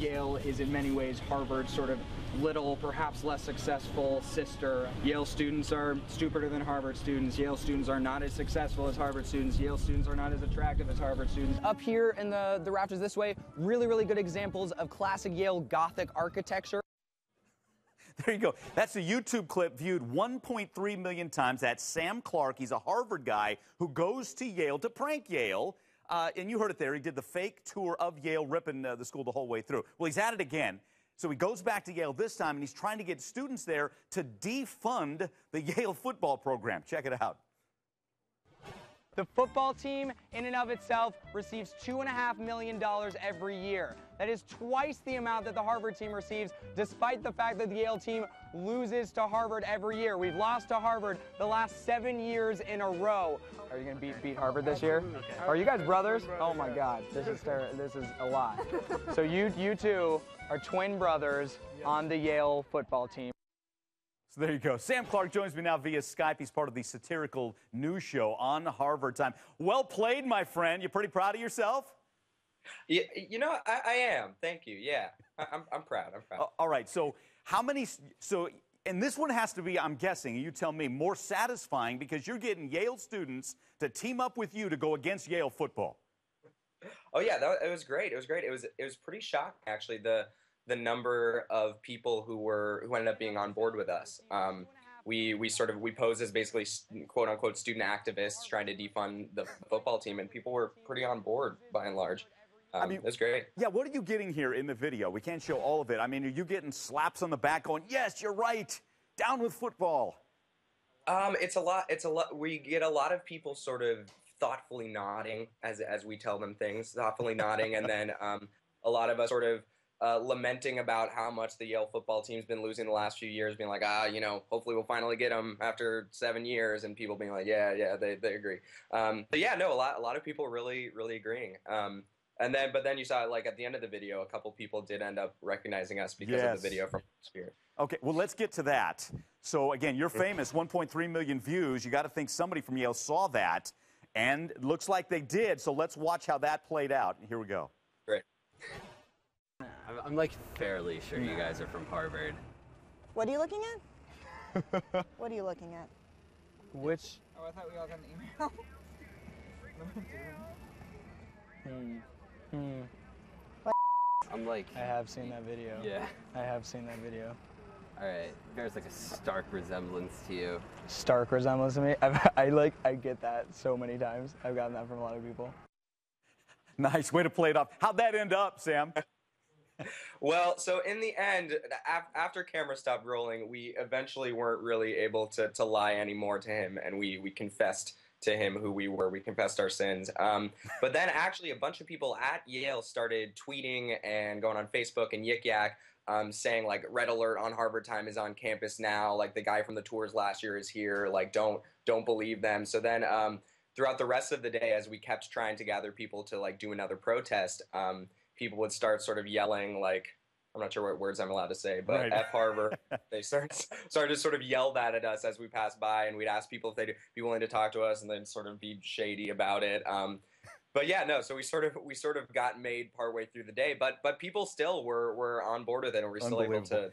Yale is in many ways Harvard's sort of little, perhaps less successful sister. Yale students are stupider than Harvard students. Yale students are not as successful as Harvard students. Yale students are not as attractive as Harvard students. Up here in the rafters this way, really good examples of classic Yale Gothic architecture. There you go. That's a YouTube clip viewed 1.3 million times. That's Sam Clark. He's a Harvard guy who goes to Yale to prank Yale. And you heard it there. He did the fake tour of Yale, ripping the school the whole way through. Well, he's at it again. So he goes back to Yale this time, and he's trying to get students there to defund the Yale football program. Check it out. The football team, in and of itself, receives $2.5 million every year. That is twice the amount that the Harvard team receives, despite the fact that the Yale team loses to Harvard every year. We've lost to Harvard the last 7 years in a row. Are you going to beat Harvard this year? Are you guys brothers? Oh my God, this is a lot. So you two are twin brothers on the Yale football team. So there you go. Sam Clark joins me now via Skype. He's part of the satirical news show on Harvard Time. Well played, my friend. You pretty proud of yourself? Yeah, you know, I am. Thank you. Yeah, I'm proud. I'm proud. All right. So how many? And this one has to be, I'm guessing, you tell me, more satisfying because you're getting Yale students to team up with you to go against Yale football. Oh yeah, it was great. It was great. It was pretty shocking actually. The number of people who ended up being on board with us. We posed as basically quote unquote student activists trying to defund the football team, and people were pretty on board by and large. I mean, it was great. Yeah, what are you getting here in the video? We can't show all of it. I mean, are you getting slaps on the back going, yes, you're right, down with football? It's a lot. We get a lot of people sort of thoughtfully nodding as we tell them things, thoughtfully nodding, and then a lot of us sort of lamenting about how much the Yale football team's been losing the last few years, being like, you know, hopefully we'll finally get them after 7 years, and people being like, yeah, they agree. But yeah, no, a lot of people really agreeing. But then you saw, like, at the end of the video, a couple people did end up recognizing us because of the video from Spirit. Okay, well, let's get to that. So again, you're famous, 1.3 million views. You got to think somebody from Yale saw that, and it looks like they did. So let's watch how that played out. Here we go. Great. I'm like fairly sure you guys are from Harvard. What are you looking at? What are you looking at? Which? Oh, I thought we all got an email. I'm like... I have seen that video. Yeah. I have seen that video. All right. There's like a stark resemblance to you. Stark resemblance to me? I get that so many times. I've gotten that from a lot of people. Nice way to play it off. How'd that end up, Sam? Well, so in the end, after camera stopped rolling, we eventually weren't really able to lie anymore to him, and we confessed to him who we were. We confessed our sins. But then actually a bunch of people at Yale started tweeting and going on Facebook and Yik Yak, saying like, red alert on Harvard Time is on campus now. Like, the guy from the tours last year is here. Like, don't believe them. So then throughout the rest of the day, as we kept trying to gather people to like do another protest, people would start sort of yelling, like, I'm not sure what words I'm allowed to say, but right. F Harvard. They started to sort of yell that at us as we passed by, and we'd ask people if they'd be willing to talk to us, and then sort of be shady about it. But yeah, no. So we sort of got made partway through the day, but people still were on board with it, and we're still able to.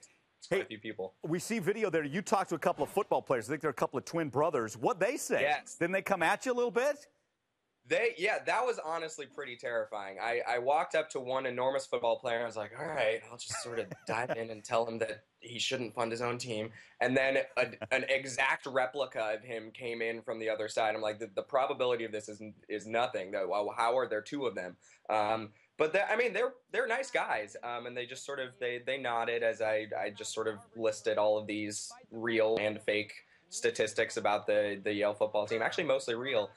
Quite a few people. We see video there. You talked to a couple of football players. I think they're a couple of twin brothers. What'd they say? Yes. Didn't they come at you a little bit? That was honestly pretty terrifying. I walked up to one enormous football player, and I was like, all right, I'll just sort of dive in and tell him that he shouldn't fund his own team. And then an exact replica of him came in from the other side. I'm like, the probability of this is nothing. How are there two of them? But they're nice guys, and they just sort of they nodded as I just sort of listed all of these real and fake statistics about the Yale football team. Actually, mostly real.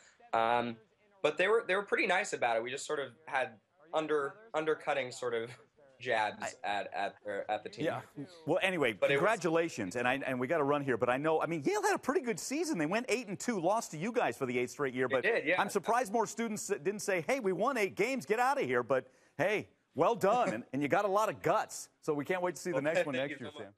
But they were pretty nice about it. We just sort of had undercutting sort of jabs at the team. Yeah. Well, anyway, but congratulations, and we got to run here. But I mean, Yale had a pretty good season. They went 8-2, lost to you guys for the 8th straight year. But they did, yeah. I'm surprised more students didn't say, "Hey, we won 8 games. Get out of here." But hey, well done, and you got a lot of guts. So we can't wait to see the next one next year, Sam.